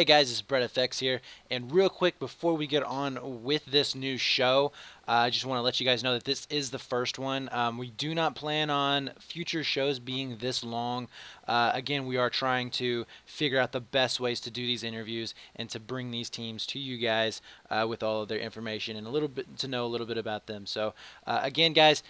Hey guys, it's Brett FX here, and real quick before we get on with this new show, I just want to let you guys know that this is the first one. We do not plan on future shows being this long. Again, we are trying to figure out the best ways to do these interviews and to bring these teams to you guys with all of their information and a little bit to know a little bit about them. So, again, guys,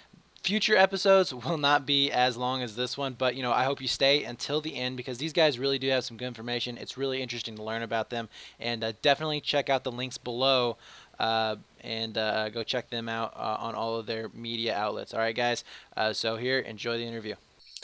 future episodes will not be as long as this one, but I hope you stay until the end because these guys really do have some good information. It's really interesting to learn about them, and definitely check out the links below and go check them out on all of their media outlets. All right, guys. So here, enjoy the interview.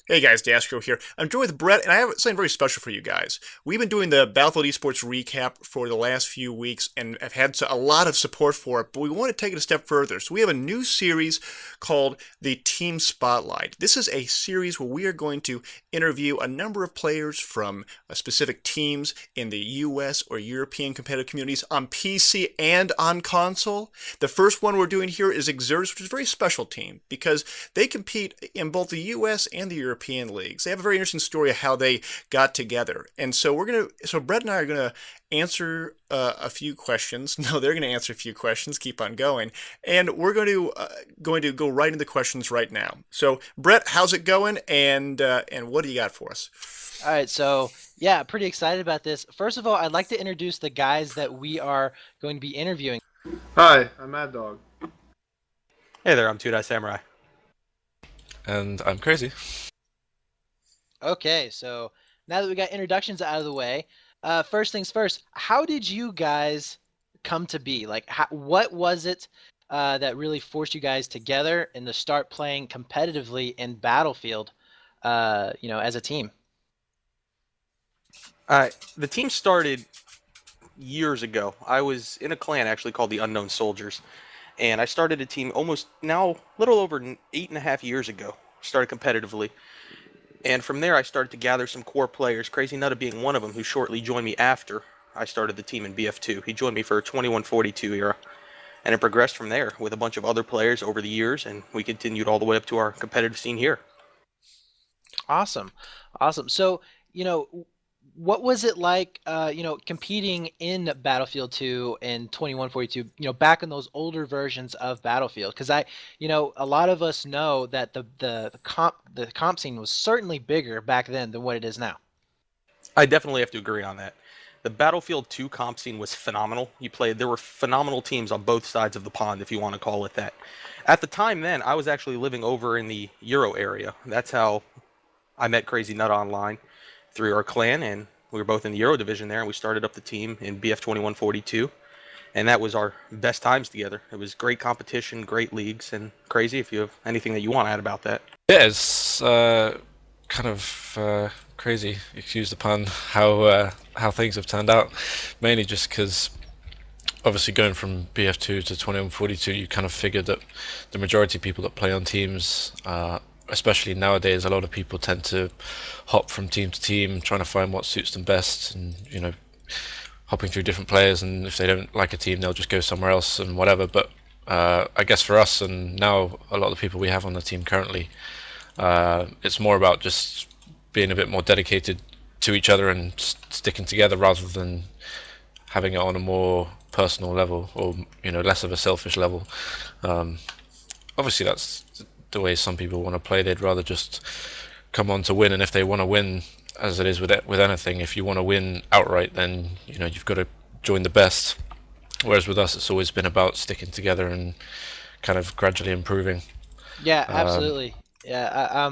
Hey guys, Daskro here. I'm joined with Brett, and I have something very special for you guys. We've been doing the Battlefield Esports recap for the last few weeks, and have had a lot of support for it, but we want to take it a step further. So we have a new series called the Team Spotlight. This is a series where we are going to interview a number of players from specific teams in the US or European competitive communities on PC and on console. The first one we're doing here is Exertus, which is a very special team because they compete in both the US and the European leagues. They have a very interesting story of how they got together. And so Brett and I are gonna answer a few questions. No, they're gonna answer a few questions. Keep on going, and we're going to go right into the questions right now. So Brett, how's it going? And what do you got for us? All right, so yeah, pretty excited about this. First of all, I'd like to introduce the guys that we are going to be interviewing. Hi, I'm Mad Dog. Hey there, I'm Two-Dye Samurai. And I'm crazy. Okay, so now that we got introductions out of the way, first things first, how did you guys come to be? Like, what was it that really forced you guys together and to start playing competitively in Battlefield, as a team? The team started years ago. I was in a clan actually called the Unknown Soldiers, and I started a team almost now a little over 8.5 years ago. Started competitively. And from there, I started to gather some core players, Crazy Nutta being one of them, who shortly joined me after I started the team in BF2. He joined me for 2142 era, and it progressed from there with a bunch of other players over the years, and we continued all the way up to our competitive scene here. Awesome, awesome. So, what was it like, competing in Battlefield 2 and 2142, back in those older versions of Battlefield? Because a lot of us know that the comp scene was certainly bigger back then than what it is now. I definitely have to agree on that. The Battlefield 2 comp scene was phenomenal. There were phenomenal teams on both sides of the pond, if you want to call it that. At the time then, I was actually living over in the Euro area. That's how I met Crazy Nut online through our clan, and we were both in the Euro division there, and we started up the team in BF 2142, and that was our best times together. It was great competition, great leagues, and Crazy, if you have anything that you want to add about that. Yeah, it's kind of crazy, excuse the pun, how things have turned out. Mainly just because, obviously, going from BF2 to 2142, you kind of figured that the majority of people that play on teams, especially nowadays, a lot of people tend to hop from team to team, trying to find what suits them best, and hopping through different players. And if they don't like a team, they'll just go somewhere else and whatever. But I guess for us, and now a lot of the people we have on the team currently, it's more about just being a bit more dedicated to each other and sticking together rather than having it on a more personal level, or less of a selfish level. Obviously, that's the way some people want to play. They'd rather just come on to win, and if they want to win, as it is with anything, if you want to win outright, then you've got to join the best. Whereas with us, it's always been about sticking together and kind of gradually improving. Yeah, Um, absolutely. Yeah,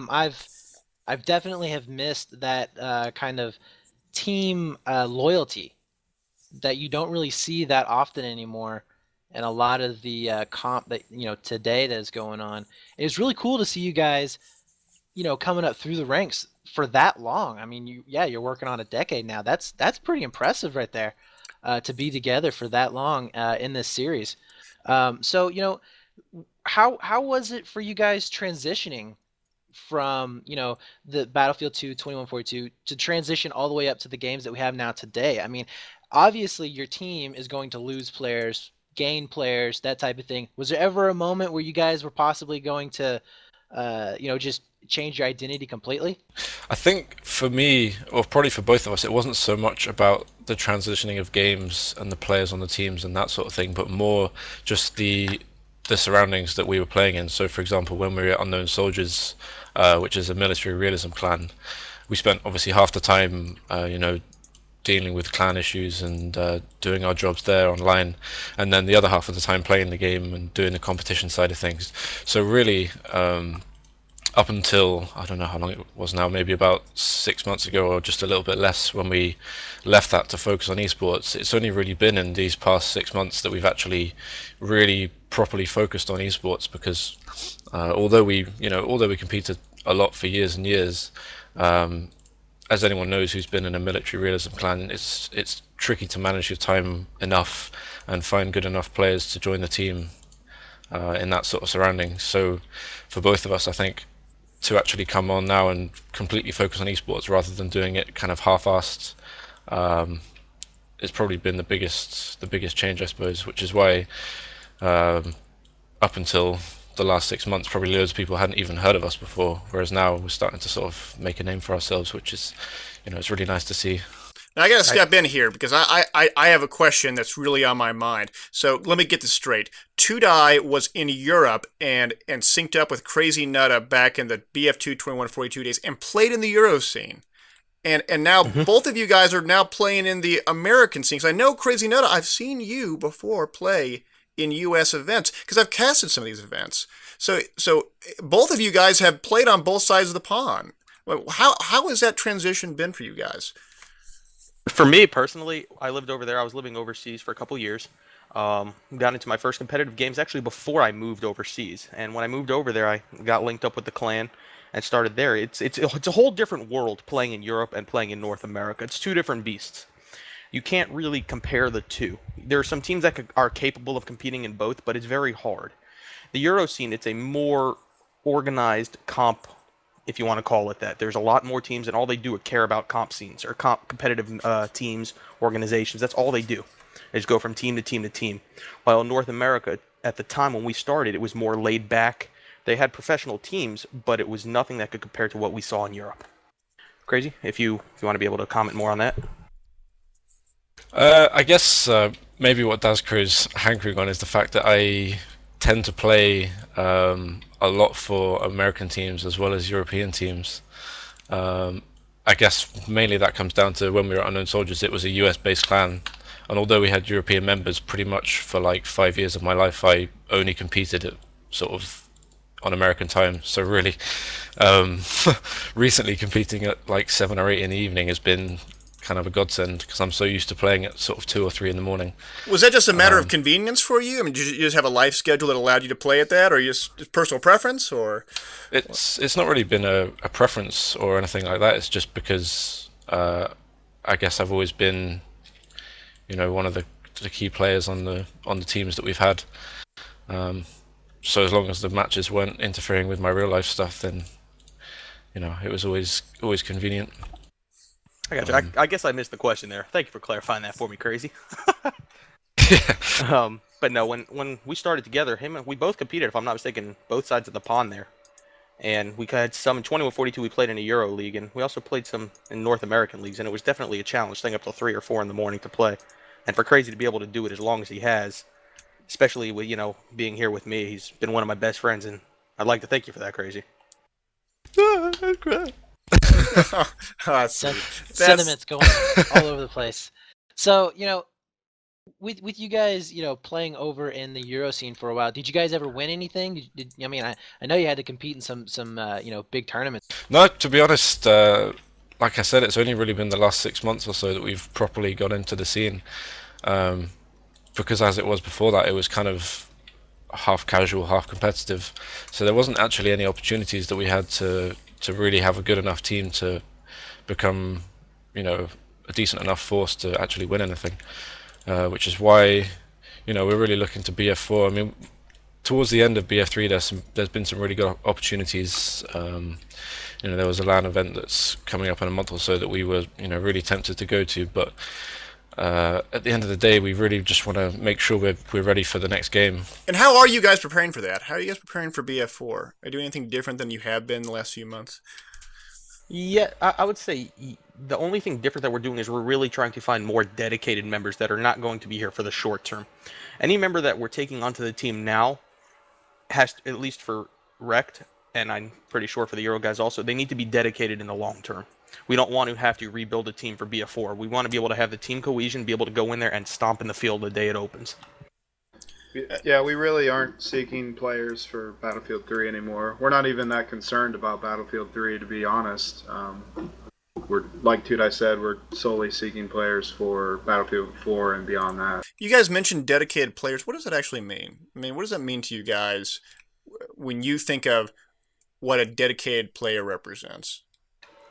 I've definitely have missed that kind of team loyalty that you don't really see that often anymore. And a lot of the comp that today that is going on, it's really cool to see you guys, coming up through the ranks for that long. I mean, you're working on a decade now. That's pretty impressive right there, to be together for that long in this series. So how was it for you guys transitioning from the Battlefield 2 2142 to transition all the way up to the games that we have now today? I mean, obviously your team is going to lose players, gain players, that type of thing. Was there ever a moment where you guys were possibly going to just change your identity completely? I think for me, or probably for both of us, it wasn't so much about the transitioning of games and the players on the teams and that sort of thing, but more just the surroundings that we were playing in. So, for example, when we were at Unknown Soldiers, which is a military realism clan, we spent obviously half the time, dealing with clan issues and doing our jobs there online, and then the other half of the time playing the game and doing the competition side of things. So really, up until I don't know how long it was now, maybe about 6 months ago or just a little bit less, when we left that to focus on esports, it's only really been in these past 6 months that we've actually really properly focused on esports, because although we competed a lot for years and years, as anyone knows who's been in a military realism clan, it's tricky to manage your time enough and find good enough players to join the team in that sort of surrounding. So for both of us, I think to actually come on now and completely focus on esports rather than doing it kind of half-assed, it's probably been the biggest change, I suppose, which is why up until the last 6 months, probably loads of people hadn't even heard of us before, whereas now we're starting to sort of make a name for ourselves, which is, it's really nice to see. Now I got to step in here because I have a question that's really on my mind. So let me get this straight. Tudai was in Europe and synced up with Crazy Nutta back in the BF2 2142 days and played in the Euro scene. And now both of you guys are now playing in the American scene. So I know Crazy Nutta, I've seen you before play in U.S. events because I've casted some of these events. So both of you guys have played on both sides of the pond. How has that transition been for you guys? For me personally, I lived over there. I was living overseas for a couple years. Got into my first competitive games actually before I moved overseas. And when I moved over there, I got linked up with the clan and started there. It's a whole different world playing in Europe and playing in North America. It's two different beasts. You can't really compare the two. There are some teams that are capable of competing in both, but it's very hard. The Euro scene, it's a more organized comp, if you want to call it that. There's a lot more teams, and all they do is care about comp scenes or competitive teams, organizations. That's all they do. They just go from team to team to team. While in North America, at the time when we started, it was more laid back. They had professional teams, but it was nothing that could compare to what we saw in Europe. Crazy, if you want to be able to comment more on that. I guess maybe what Dazcrew's hankering on is the fact that I tend to play a lot for American teams as well as European teams. I guess mainly that comes down to when we were at Unknown Soldiers, it was a US-based clan, and although we had European members, pretty much for like 5 years of my life, I only competed at sort of on American time. So really, recently competing at like 7 or 8 in the evening has been kind of a godsend because I'm so used to playing at sort of 2 or 3 in the morning. Was that just a matter of convenience for you? I mean, did you just have a life schedule that allowed you to play at that, or just personal preference, or? It's not really been a preference or anything like that. It's just because I guess I've always been, one of the key players on the teams that we've had. So as long as the matches weren't interfering with my real life stuff, then it was always convenient. I got you. I guess I missed the question there. Thank you for clarifying that for me, Crazy. But no, when we started together, we both competed, if I'm not mistaken, both sides of the pond there. And we had some in 2142, we played in a Euro League, and we also played some in North American leagues, and it was definitely a challenge, staying up till 3 or 4 in the morning to play. And for Crazy to be able to do it as long as he has, especially with, being here with me, he's been one of my best friends, and I'd like to thank you for that, Crazy. Sentiments going all over the place. So, with you guys, playing over in the Euro scene for a while, did you guys ever win anything? I know you had to compete in some big tournaments. No, to be honest, like I said, it's only really been the last 6 months or so that we've properly got into the scene. Because as it was before that, it was kind of half casual, half competitive. So there wasn't actually any opportunities that we had to really have a good enough team to become, a decent enough force to actually win anything. Which is why, we're really looking to BF4. I mean, towards the end of BF3, there's been some really good opportunities. There was a LAN event that's coming up in a month or so that we were, really tempted to go to, but at the end of the day, we really just want to make sure we're ready for the next game. And how are you guys preparing for that? How are you guys preparing for BF4? Are you doing anything different than you have been the last few months? Yeah, I would say the only thing different that we're doing is we're really trying to find more dedicated members that are not going to be here for the short term. Any member that we're taking onto the team now has, at least for Rect, and I'm pretty sure for the Euro guys also, they need to be dedicated in the long term. We don't want to have to rebuild a team for BF4. We want to be able to have the team cohesion, be able to go in there and stomp in the field the day it opens. Yeah, we really aren't seeking players for Battlefield 3 anymore. We're not even that concerned about Battlefield 3, to be honest. We're, like Tudai said, we're solely seeking players for Battlefield 4 and beyond that. You guys mentioned dedicated players. What does that actually mean? I mean, what does that mean to you guys when you think of what a dedicated player represents?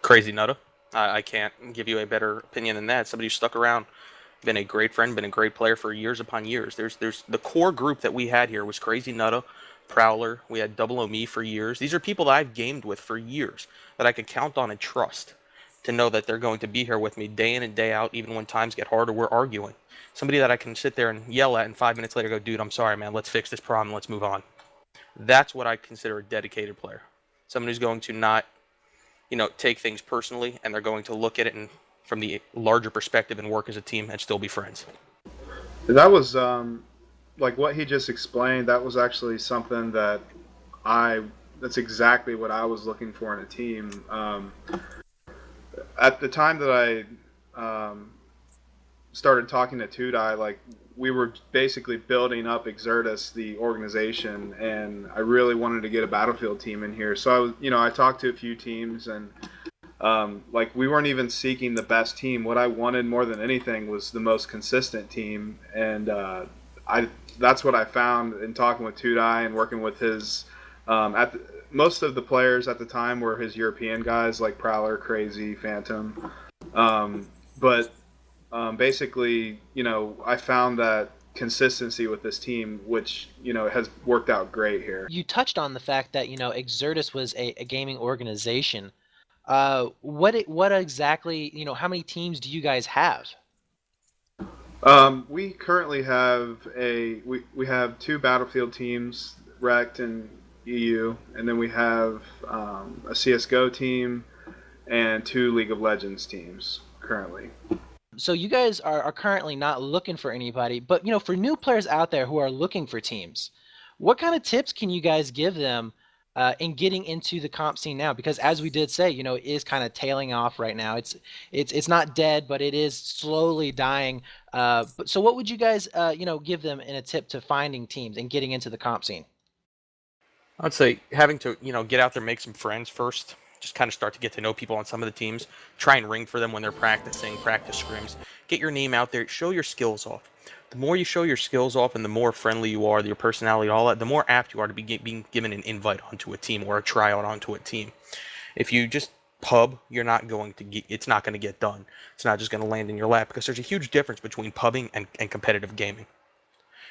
Crazy Nutta. I can't give you a better opinion than that. Somebody who stuck around, been a great friend, been a great player for years upon years. There's the core group that we had here was Crazy Nutta, Prowler. We had Double O Me for years. These are people that I've gamed with for years that I can count on and trust to know that they're going to be here with me day in and day out, even when times get hard or we're arguing. Somebody that I can sit there and yell at and 5 minutes later go, dude, I'm sorry, man. Let's fix this problem. Let's move on. That's what I consider a dedicated player. Someone who's going to not, take things personally, and they're going to look at it from the larger perspective and work as a team and still be friends. That was, like what he just explained, that was actually something that that's exactly what I was looking for in a team. At the time that I started talking to Tudai, like we were basically building up Exertus, the organization, and I really wanted to get a Battlefield team in here. So I talked to a few teams, and like we weren't even seeking the best team. What I wanted more than anything was the most consistent team, and that's what I found in talking with Tudai and working with his. Most of the players at the time were his European guys, like Prowler, Crazy, Phantom, but basically, I found that consistency with this team, which, has worked out great here. You touched on the fact that, Exertus was a gaming organization. What exactly, how many teams do you guys have? We currently have we have 2 Battlefield teams, Rect and EU, and then we have a CSGO team and 2 League of Legends teams currently. So you guys are currently not looking for anybody, but for new players out there who are looking for teams, what kind of tips can you guys give them in getting into the comp scene now? Because as we did say, it is kind of tailing off right now. It's not dead, but it is slowly dying. So what would you guys give them in a tip to finding teams and getting into the comp scene? I'd say having to, get out there, make some friends first. Just kind of start to get to know people on some of the teams. Try and ring for them when they're practicing, practice scrims. Get your name out there. Show your skills off. The more you show your skills off and the more friendly you are, your personality, all that, the more apt you are to be being given an invite onto a team or a tryout onto a team. If you just pub, you're not going to get, it's not going to get done. It's not just going to land in your lap, because there's a huge difference between pubbing and competitive gaming.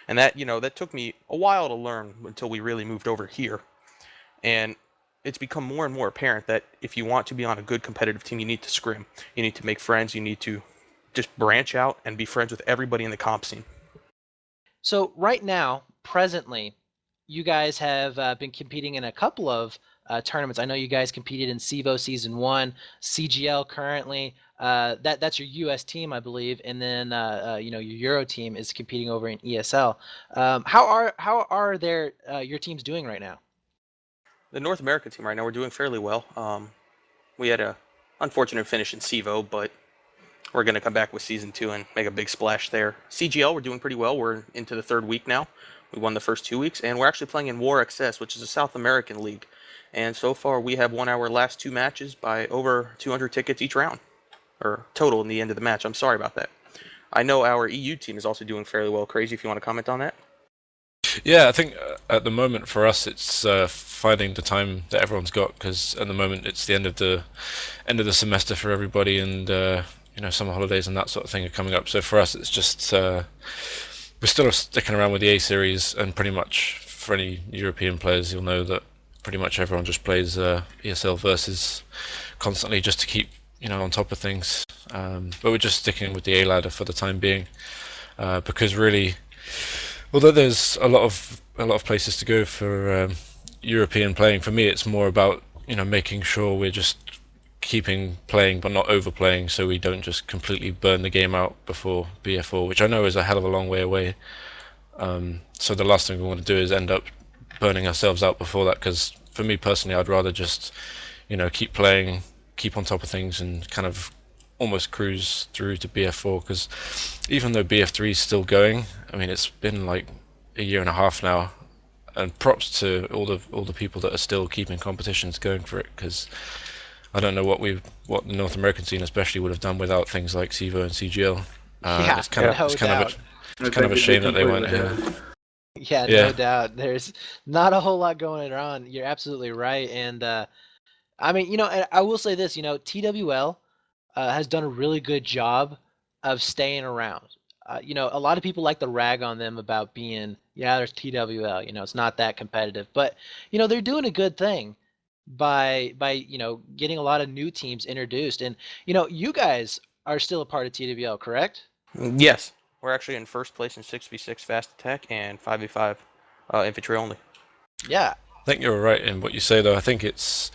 And that, that took me a while to learn until we really moved over here. And it's become more and more apparent that if you want to be on a good competitive team, you need to scrim. You need to make friends. You need to just branch out and be friends with everybody in the comp scene. So right now, presently, you guys have been competing in a couple of tournaments. I know you guys competed in CEVO Season 1, CGL currently. That's your US team, I believe, and then your Euro team is competing over in ESL. How are your teams doing right now? The North America team right now, we're doing fairly well. We had a unfortunate finish in CEVO, but we're going to come back with Season 2 and make a big splash there. CGL, we're doing pretty well. We're into the 3rd week now. We won the first 2 weeks, and we're actually playing in War XS, which is a South American league. And so far, we have won our last 2 matches by over 200 tickets each round, or total in the end of the match. I'm sorry about that. I know our EU team is also doing fairly well. Crazy, if you want to comment on that. Yeah, I think at the moment for us it's finding the time that everyone's got, because at the moment it's the end of the semester for everybody, and summer holidays and that sort of thing are coming up. So for us it's just we're still sticking around with the A series, and pretty much for any European players, you'll know that pretty much everyone just plays ESL versus constantly, just to keep on top of things. But we're just sticking with the A ladder for the time being, because really, although there's a lot of places to go for European playing, for me it's more about making sure we're just keeping playing but not overplaying, so we don't just completely burn the game out before BF4, which I know is a hell of a long way away. So the last thing we want to do is end up burning ourselves out before that, because for me personally, I'd rather just keep playing, keep on top of things, and kind of almost cruise through to BF4. Because even though BF3 is still going, I mean it's been like a year and a half now, and props to all the people that are still keeping competitions going for it, because I don't know what the North American scene especially would have done without things like CEVO and CGL. Yeah, It's kind of no it's kind of doubt. it's kind of a shame that they weren't here. Yeah, no Yeah, doubt. There's not a whole lot going on. You're absolutely right. And I mean, and I will say this, TWL has done a really good job of staying around. A lot of people like to rag on them about being, yeah, there's TWL, it's not that competitive, but they're doing a good thing by getting a lot of new teams introduced, and you guys are still a part of TWL, correct? Yes, we're actually in first place in 6v6 fast attack and 5v5 infantry only. Yeah. I think you're right in what you say, though. I think it's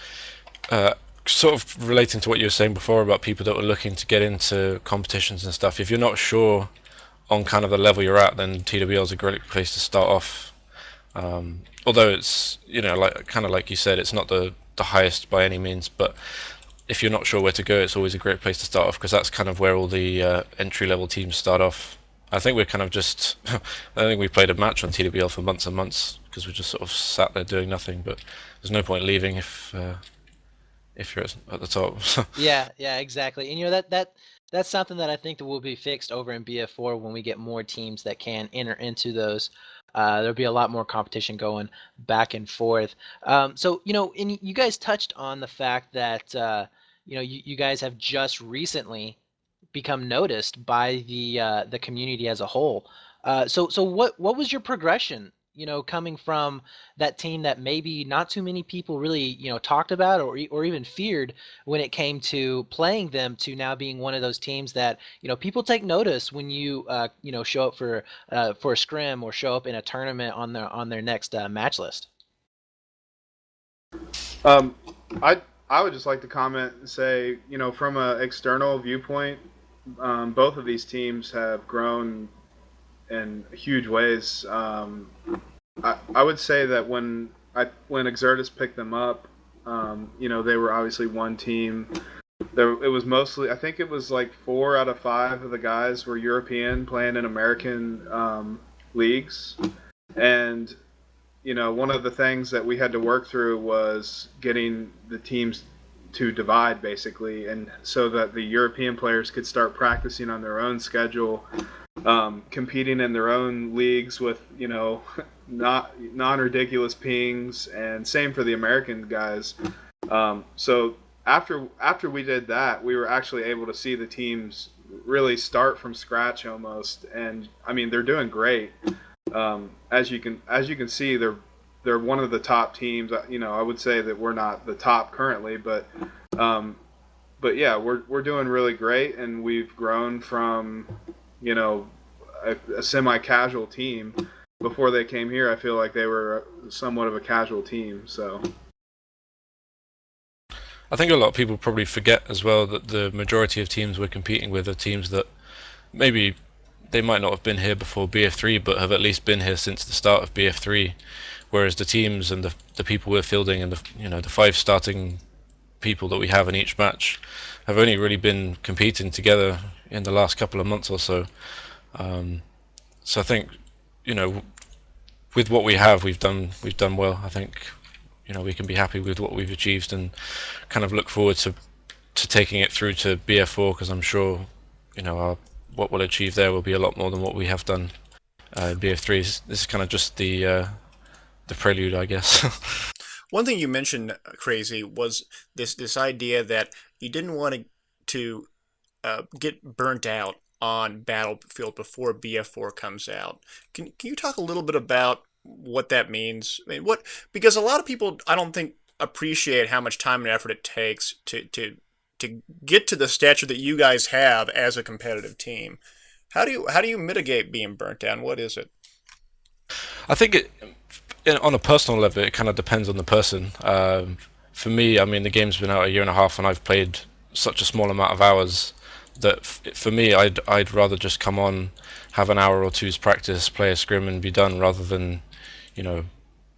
uh, sort of relating to what you were saying before about people that were looking to get into competitions and stuff. If you're not sure on kind of the level you're at, then TWL is a great place to start off. Although it's like kind of like you said, it's not the highest by any means, but if you're not sure where to go, it's always a great place to start off, because that's kind of where all the entry level teams start off. I think we're kind of just I think we played a match on TWL for months and months because we just sort of sat there doing nothing. But there's no point leaving if you're at the top. Yeah, exactly. And that's something that I think that will be fixed over in BF4 when we get more teams that can enter into those. There'll be a lot more competition going back and forth. So and you guys touched on the fact that you guys have just recently become noticed by the community as a whole. So what was your progression? Coming from that team that maybe not too many people really talked about or even feared when it came to playing them, to now being one of those teams that people take notice when you show up for a scrim or show up in a tournament on their next match list. Um, I would just like to comment and say, from an external viewpoint, both of these teams have grown in huge ways. I would say that when Exertus picked them up, they were obviously one team. It was mostly, I think it was like 4 out of 5 of the guys were European playing in American leagues, and one of the things that we had to work through was getting the teams to divide, basically, and so that the European players could start practicing on their own schedule, competing in their own leagues with not non-ridiculous pings, and same for the American guys. So after we did that, we were actually able to see the teams really start from scratch almost, and I mean they're doing great. As you can see, they're one of the top teams. I would say that we're not the top currently, but yeah, we're doing really great, and we've grown from a semi-casual team. Before they came here, I feel like they were somewhat of a casual team. So I think a lot of people probably forget as well that the majority of teams we're competing with are teams that maybe they might not have been here before BF3, but have at least been here since the start of BF3. Whereas the teams and the people we're fielding and the 5 starting people that we have in each match have only really been competing together in the last couple of months or so. So I think with what we have, we've done well. I think we can be happy with what we've achieved and kind of look forward to taking it through to BF4, because I'm sure what we'll achieve there will be a lot more than what we have done in BF3. This is kind of just the prelude, I guess. One thing you mentioned, Crazy, was this idea that you didn't want to get burnt out on Battlefield before BF4 comes out. Can you talk a little bit about what that means? I mean, because a lot of people, I don't think, appreciate how much time and effort it takes to to get to the stature that you guys have as a competitive team? How do you mitigate being burnt down? What is it? I think on a personal level, it kind of depends on the person. For me, I mean, the game's been out a year and a half, and I've played such a small amount of hours that for me, I'd rather just come on, have an hour or two's practice, play a scrim, and be done, rather than, you know,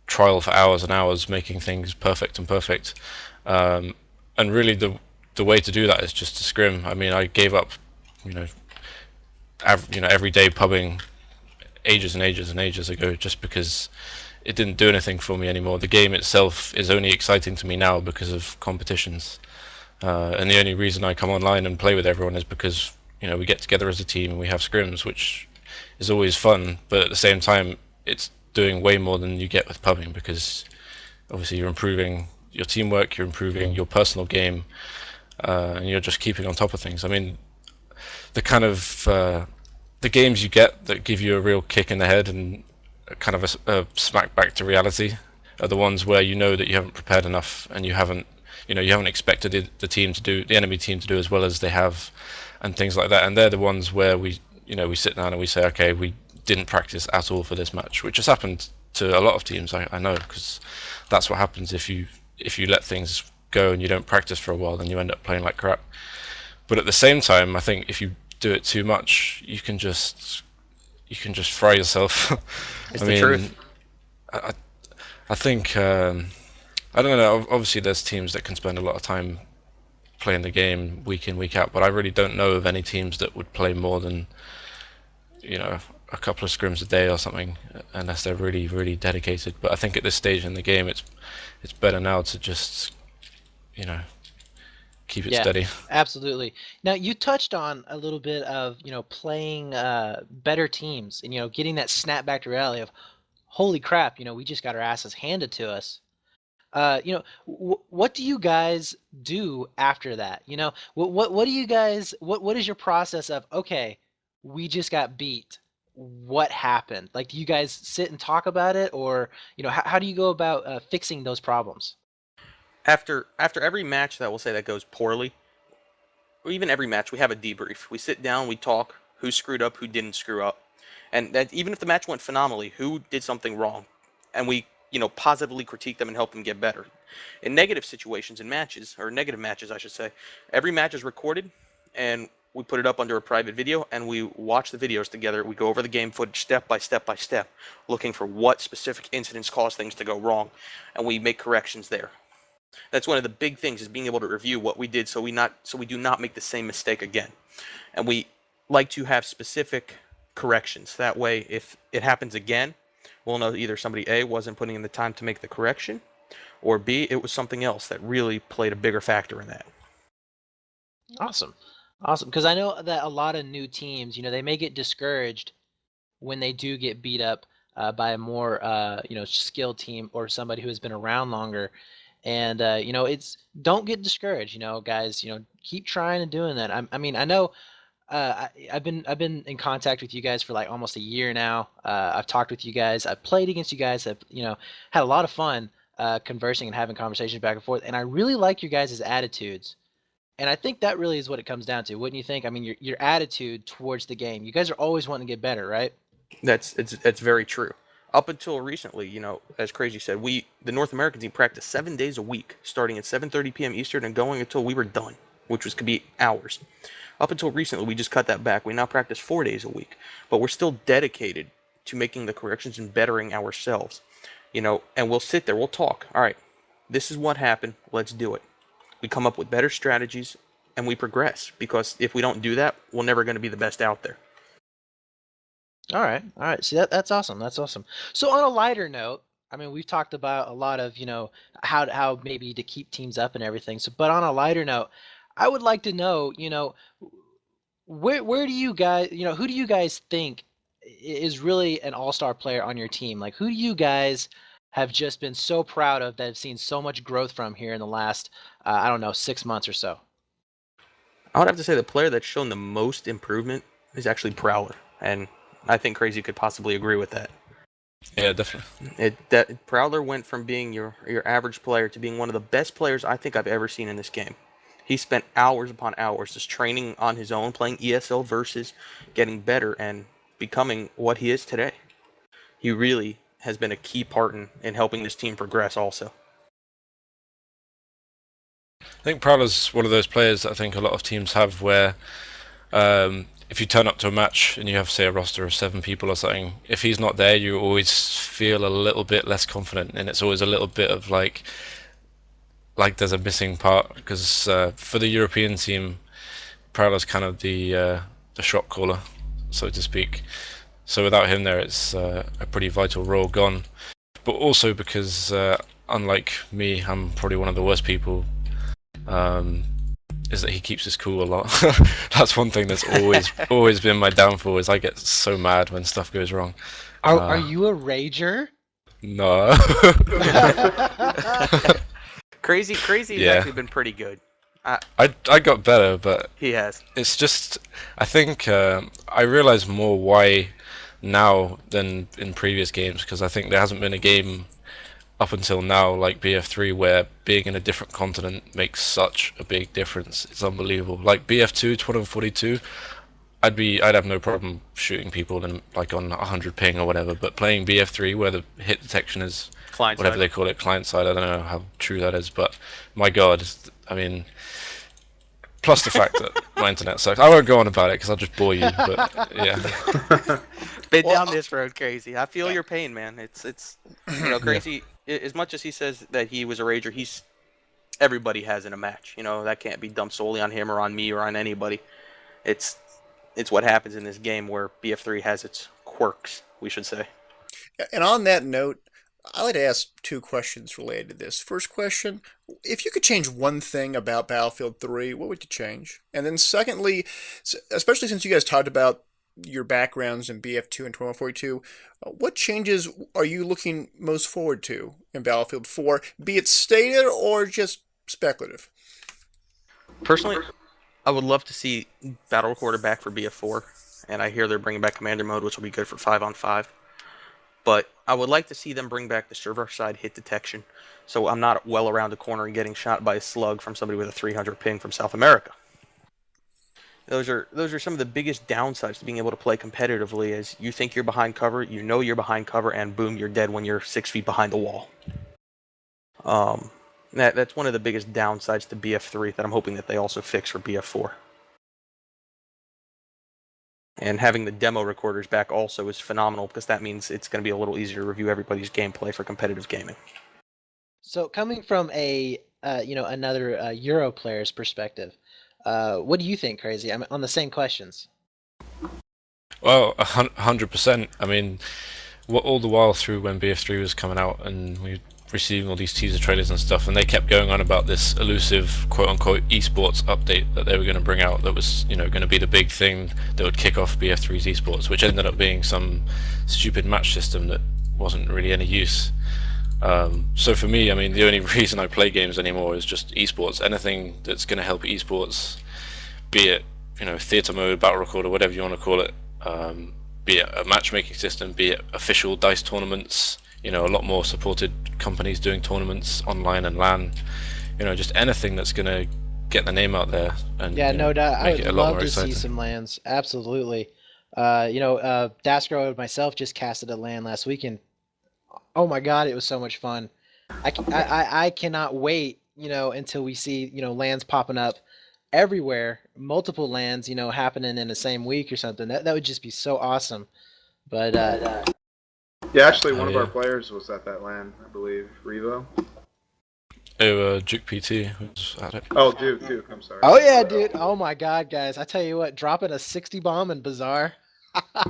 trial for hours and hours, making things perfect and perfect. And really, the way to do that is just to scrim. I mean, I gave up, you know, everyday pubbing ages and ages and ages ago, just because it didn't do anything for me anymore. The game itself is only exciting to me now because of competitions, and the only reason I come online and play with everyone is because, you know, we get together as a team and we have scrims, which is always fun. But at the same time, it's doing way more than you get with pubbing, because obviously you're improving your teamwork, you're improving your personal game, and you're just keeping on top of things. I mean, the kind of the games you get that give you a real kick in the head and kind of a smack back to reality are the ones where you know that you haven't prepared enough, and you haven't expected the enemy team to do as well as they have, and things like that. And they're the ones where we sit down and we say, okay, we didn't practice at all for this match, which has happened to a lot of teams. I know, because that's what happens if you let things go and you don't practice for a while, then you end up playing like crap. But at the same time, I think if you do it too much, you can just fry yourself. It's the truth. I think I don't know. Obviously, there's teams that can spend a lot of time playing the game week in, week out, but I really don't know of any teams that would play more than, you know, a couple of scrims a day or something, unless they're really, really dedicated. But I think at this stage in the game, it's better now to just, you know, keep it steady. Absolutely. Now, you touched on a little bit of, playing better teams and, getting that snap back to reality of, holy crap, we just got our asses handed to us. What do you guys do after that? What do you guys, what is your process of, okay, we just got beat. What happened? Like, do you guys sit and talk about it, or, how do you go about fixing those problems? After every match that we'll say that goes poorly, or even every match, we have a debrief. We sit down, we talk, who screwed up, who didn't screw up. And that even if the match went phenomenally, who did something wrong. And we, positively critique them and help them get better. In negative situations in matches, or negative matches, I should say, every match is recorded, and we put it up under a private video, and we watch the videos together. We go over the game footage step by step by step, looking for what specific incidents caused things to go wrong, and we make corrections there. That's one of the big things, is being able to review what we did so we do not make the same mistake again. And we like to have specific corrections. That way, if it happens again, we'll know either somebody A, wasn't putting in the time to make the correction, or B, it was something else that really played a bigger factor in that. Awesome. Because I know that a lot of new teams, they may get discouraged when they do get beat up by a more, skilled team, or somebody who has been around longer. And, it's, don't get discouraged, guys, keep trying and doing that. I mean, I know I've been in contact with you guys for like almost a year now. I've talked with you guys. I've played against you guys. I've, had a lot of fun conversing and having conversations back and forth. And I really like your guys' attitudes. And I think that really is what it comes down to, wouldn't you think? I mean, your attitude towards the game. You guys are always wanting to get better, right? It's very true. Up until recently, as Crazy said, the North American team practiced 7 days a week, starting at 7:30 p.m. Eastern and going until we were done, which could be hours. Up until recently, we just cut that back. We now practice 4 days a week, but we're still dedicated to making the corrections and bettering ourselves. And we'll sit there, we'll talk. All right, this is what happened. Let's do it. We come up with better strategies, and we progress, because if we don't do that, we're never going to be the best out there. All right. See, that's awesome. That's awesome. So on a lighter note, I mean, we've talked about a lot of, how maybe to keep teams up and everything. So, but on a lighter note, I would like to know, where do you guys, who do you guys think is really an all-star player on your team? Like, who do you guys have just been so proud of, that have seen so much growth from here in the last, I don't know, 6 months or so? I would have to say the player that's shown the most improvement is actually Prowler, and I think Crazy could possibly agree with that. Yeah, definitely. Prowler went from being your average player to being one of the best players I think I've ever seen in this game. He spent hours upon hours just training on his own, playing ESL versus, getting better, and becoming what he is today. He really has been a key part in helping this team progress also. I think Prowler's one of those players that I think a lot of teams have where if you turn up to a match and you have, say, a roster of 7 people or something, if he's not there, you always feel a little bit less confident, and it's always a little bit of like there's a missing part, because for the European team, Prowler's kind of the shot caller, so to speak. So without him there, it's a pretty vital role gone. But also because, unlike me, I'm probably one of the worst people. Is that he keeps his cool a lot. That's one thing that's always been my downfall. Is I get so mad when stuff goes wrong. Are you a rager? No. Crazy has actually been pretty good. I got better, but He has. it's just I think I realize more why now than in previous games, because I think there hasn't been a game up until now like BF3 where being in a different continent makes such a big difference. It's unbelievable. Like BF2 2042, I'd have no problem shooting people in like on 100 ping or whatever, but playing BF3 where the hit detection is Client whatever side. they call it, client side, I don't know how true that is, but my god, I mean, plus the fact that my internet sucks. I won't go on about it because I'll just bore you, but yeah. Been down this road, Crazy. I feel your pain, man. It's Crazy. As much as he says that he was a rager, everybody has in a match. That can't be dumped solely on him or on me or on anybody. It's what happens in this game where BF3 has its quirks, we should say. And on that note, I'd like to ask 2 questions related to this. First question, if you could change one thing about Battlefield 3, what would you change? And then secondly, especially since you guys talked about your backgrounds in BF2 and 2142, what changes are you looking most forward to in Battlefield 4, be it stated or just speculative? Personally, I would love to see Battle Recorder back for BF4, and I hear they're bringing back Commander Mode, which will be good for 5-on-5. But I would like to see them bring back the server-side hit detection, so I'm not well around the corner and getting shot by a slug from somebody with a 300 ping from South America. Those are some of the biggest downsides to being able to play competitively, as you think you're behind cover, you're behind cover, and boom, you're dead when you're 6 feet behind the wall. That's one of the biggest downsides to BF3 that I'm hoping that they also fix for BF4. And having the demo recorders back also is phenomenal, because that means it's going to be a little easier to review everybody's gameplay for competitive gaming. So coming from another Euro player's perspective, what do you think, Crazy? I'm on the same questions. Well, 100%. I mean, all the while through when BF3 was coming out and we were receiving all these teaser trailers and stuff, and they kept going on about this elusive quote-unquote esports update that they were going to bring out that was, going to be the big thing that would kick off BF3's esports, which ended up being some stupid match system that wasn't really any use. So for me, I mean, the only reason I play games anymore is just esports. Anything that's going to help esports, be it theater mode, battle recorder, whatever you want to call it, be it a matchmaking system, be it official dice tournaments, a lot more supported companies doing tournaments online and LAN, just anything that's going to get the name out there and No doubt. I make it a would lot love more to exciting. see some lands. Absolutely. Daskro and myself just casted a land last weekend. Oh my god, it was so much fun. I cannot wait, until we see, lands popping up everywhere, multiple lands, happening in the same week or something. That would just be so awesome. But Yeah, actually, one Oh, of our yeah. players was at that LAN, I believe. Revo. Duke PT was at it. Oh, Duke. I'm sorry. oh yeah, dude. Oh my god, guys. I tell you what, dropping a 60 bomb in Bazaar.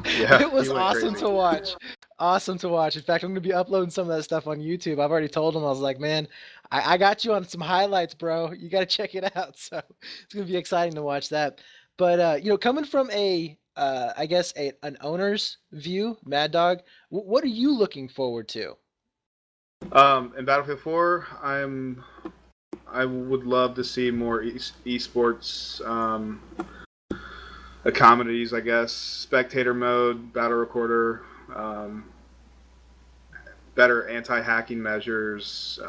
Yeah, It was he went awesome crazy. to watch. Awesome to watch. In fact, I'm gonna be uploading some of that stuff on YouTube. I've already told him, I was like, man, I got you on some highlights, bro. You gotta check it out. So it's gonna be exciting to watch that. But coming from I guess an owner's view, Mad Dog, what are you looking forward to? In Battlefield 4, I would love to see more esports commodities, I guess. Spectator mode, battle recorder, better anti-hacking measures,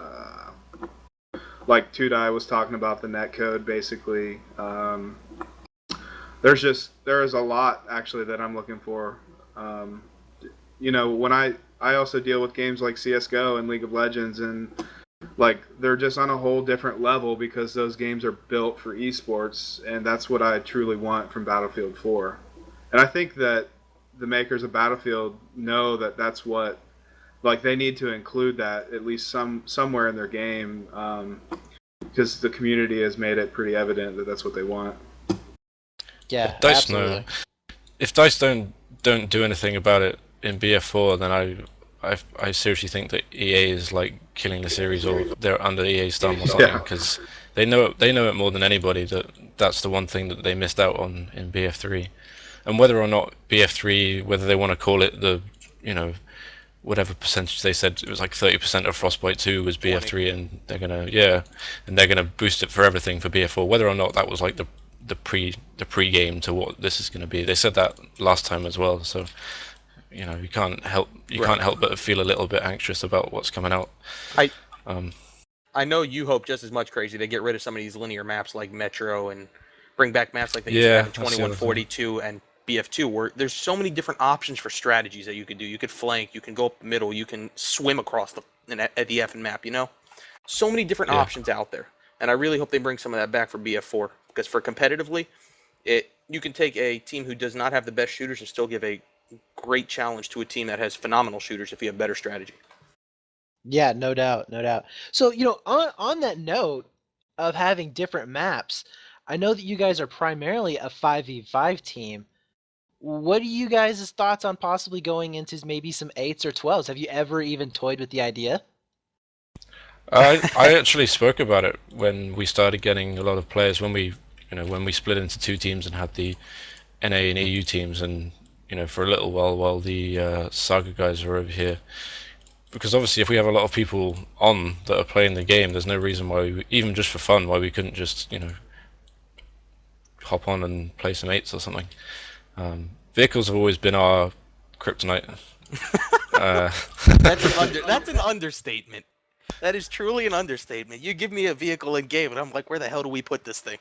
like Tudai was talking about the net code, basically. There is a lot actually that I'm looking for. Um, when I also deal with games like CS:GO and League of Legends, and like they're just on a whole different level because those games are built for esports, and that's what I truly want from Battlefield 4. And I think that the makers of Battlefield know that that's what, like, they need to include that at least somewhere in their game, because the community has made it pretty evident that that's what they want. Yeah, Dice absolutely. know. If Dice don't do anything about it in BF4, then I seriously think that EA is like killing the series, or they're under EA's thumb or something, Yeah. because they know it more than anybody that that's the one thing that they missed out on in BF3. And whether or not BF3, whether they want to call it the, you know, whatever percentage they said, it was like 30% of Frostbite 2 was BF3, and they're gonna boost it for everything for BF4. Whether or not that was like the pre-game to what this is going to be, they said that last time as well. So you can't help but feel a little bit anxious about what's coming out. I Um, I know you hope just as much, Crazy, to get rid of some of these linear maps like Metro and bring back maps like they used to yeah, have in that's the other thing. 2142 and BF2, where there's so many different options for strategies that you could do. You could flank, you can go up the middle, you can swim across at the F and map. So many different Yeah. options out there, and I really hope they bring some of that back for BF4, because for competitively, you can take a team who does not have the best shooters and still give a great challenge to a team that has phenomenal shooters if you have better strategy. Yeah, no doubt, no doubt. So, on that note of having different maps, I know that you guys are primarily a 5v5 team. What are you guys' thoughts on possibly going into maybe some 8s or 12s? Have you ever even toyed with the idea? I actually spoke about it when we started getting a lot of players, when we split into two teams and had the NA and EU teams, and for a little while the Saga guys are over here. Because obviously, if we have a lot of people on that are playing the game, there's no reason why, even just for fun, why we couldn't just hop on and play some 8s or something. Vehicles have always been our kryptonite. That's an understatement. That is truly an understatement. You give me a vehicle in game, and I'm like, where the hell do we put this thing?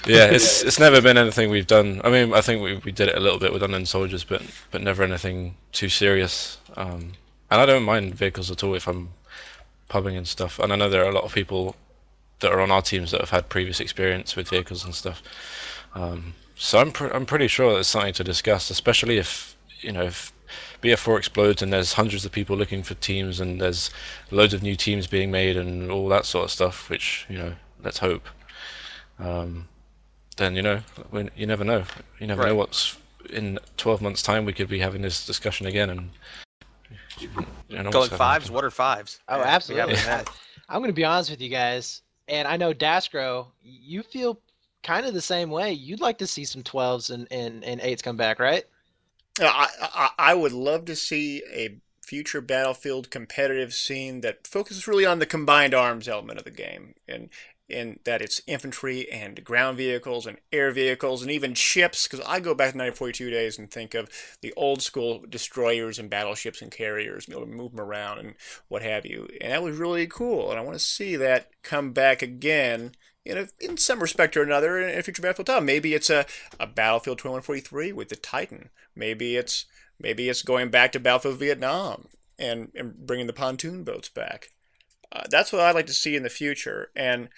Yeah, it's never been anything we've done. I mean, I think we did it a little bit with Unknown Soldiers, but never anything too serious. And I don't mind vehicles at all if I'm pubbing and stuff. And I know there are a lot of people that are on our teams that have had previous experience with vehicles and stuff. So I'm pretty sure there's something to discuss, especially if BF4 explodes and there's hundreds of people looking for teams and there's loads of new teams being made and all that sort of stuff, which let's hope. Then you never know. You never know what's in 12 months' time. We could be having this discussion again, and Going fives? What are fives? Oh, Yeah, absolutely. yeah. I'm going to be honest with you guys, and I know Daskro, you feel kind of the same way. You'd like to see some 12s and 8s come back, right? I would love to see a future Battlefield competitive scene that focuses really on the combined arms element of the game, and in that it's infantry and ground vehicles and air vehicles and even ships, because I go back to 1942 days and think of the old school destroyers and battleships and carriers, able to move them around and what have you, and that was really cool, and I want to see that come back again in some respect or another in a future Battlefield title. Maybe it's a Battlefield 2143 with the Titan. Maybe it's going back to Battlefield Vietnam and bringing the pontoon boats back. That's what I'd like to see in the future. And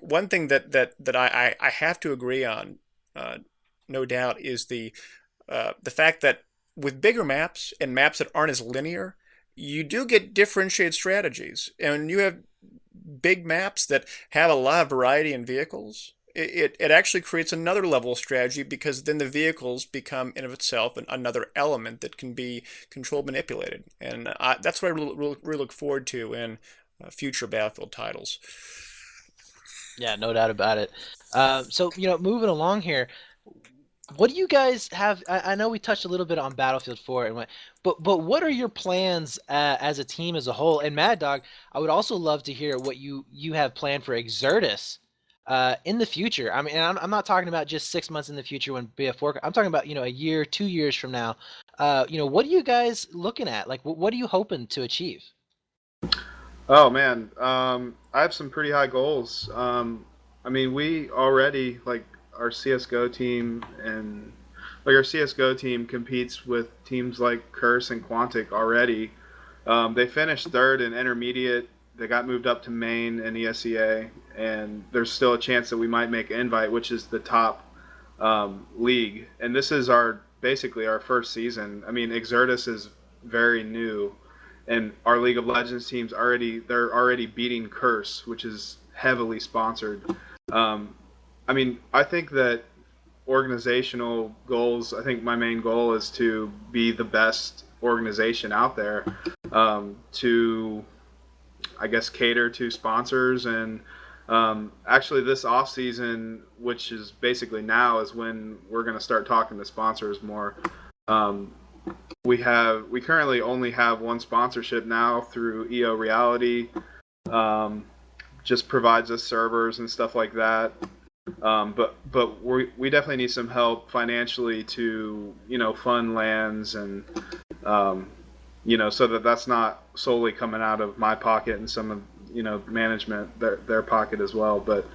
one thing that I have to agree on, no doubt, is the fact that with bigger maps and maps that aren't as linear, you do get differentiated strategies, and you have big maps that have a lot of variety in vehicles. It actually creates another level of strategy, because then the vehicles become in of itself another element that can be controlled, manipulated, and that's what I really look forward to in future Battlefield titles. Yeah, no doubt about it. So, moving along here, what do you guys have? I know we touched a little bit on Battlefield 4 and but what are your plans as a team as a whole? And Mad Dog, I would also love to hear what you have planned for Exertus in the future. I mean, I'm not talking about just 6 months in the future when BF4. I'm talking about a year, 2 years from now. What are you guys looking at? Like, what are you hoping to achieve? Oh man, I have some pretty high goals. I mean, we already like our CS:GO team, and like our CS:GO team competes with teams like Curse and Quantic already. They finished third in intermediate. They got moved up to main and ESEA, and there's still a chance that we might make Invite, which is the top league. And this is our basically our first season. I mean, Exertus is very new, and our League of Legends teams they're already beating Curse, which is heavily sponsored. Um, I mean, I think that organizational goals. I think my main goal is to be the best organization out there. To I guess cater to sponsors and actually this off season, which is basically now, is when we're going to start talking to sponsors more. Um, we currently only have one sponsorship now through EO Reality. Um, just provides us servers and stuff like that. But we definitely need some help financially to fund lands and um, so that that's not solely coming out of my pocket and some of management their pocket as well. But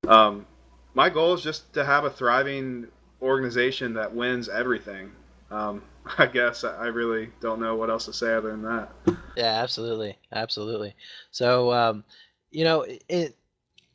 um, my goal is just to have a thriving organization that wins everything. I guess I really don't know what else to say other than that. Yeah, absolutely, absolutely. So, you know, I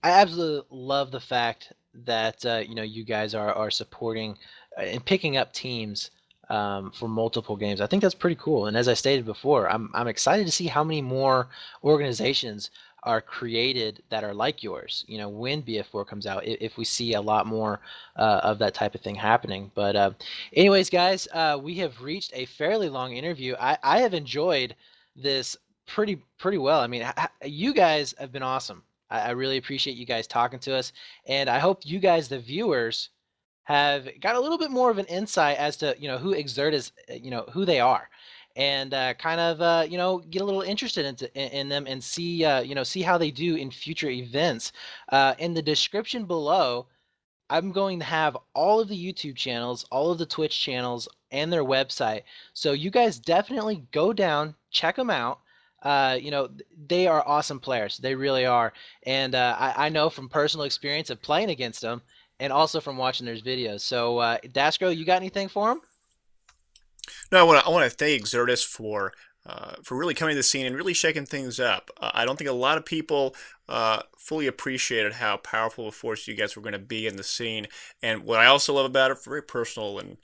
absolutely love the fact that you guys are supporting and picking up teams for multiple games. I think that's pretty cool. And as I stated before, I'm excited to see how many more organizations are created that are like yours. When BF4 comes out, if we see a lot more of that type of thing happening. But anyways, guys, we have reached a fairly long interview. I have enjoyed this pretty well. I mean, you guys have been awesome. I really appreciate you guys talking to us, and I hope you guys, the viewers, have got a little bit more of an insight as to who Exertus, who they are, and kind of get a little interested in them and see see how they do in future events. In the description below, I'm going to have all of the YouTube channels, all of the Twitch channels, and their website. So you guys definitely go down, check them out. They are awesome players. They really are. And I know from personal experience of playing against them and also from watching their videos. So, Dasco, you got anything for them? No, I want to thank Exertus for really coming to the scene and really shaking things up. I don't think a lot of people fully appreciated how powerful a force you guys were going to be in the scene. And what I also love about it, for very personal and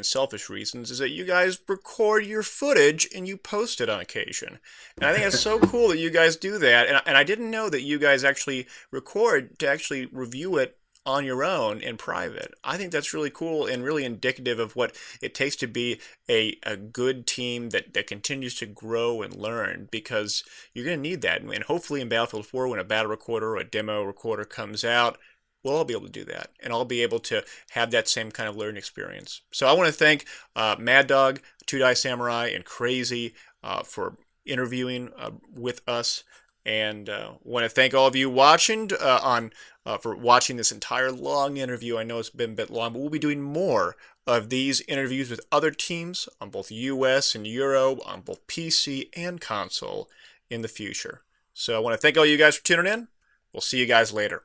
selfish reasons, is that you guys record your footage and you post it on occasion. And I think it's so cool that you guys do that. And I didn't know that you guys actually record to actually review it on your own in private. I think that's really cool and really indicative of what it takes to be a good team that continues to grow and learn, because you're going to need that. And hopefully in Battlefield 4, when a battle recorder or a demo recorder comes out, we'll all be able to do that, and I'll be able to have that same kind of learning experience. So I want to thank Mad Dog, Two Die Samurai, and Crazy for interviewing with us, and want to thank all of you watching for watching this entire long interview. I know it's been a bit long, but we'll be doing more of these interviews with other teams on both US and Euro, on both PC and console in the future. So I want to thank all you guys for tuning in. We'll see you guys later.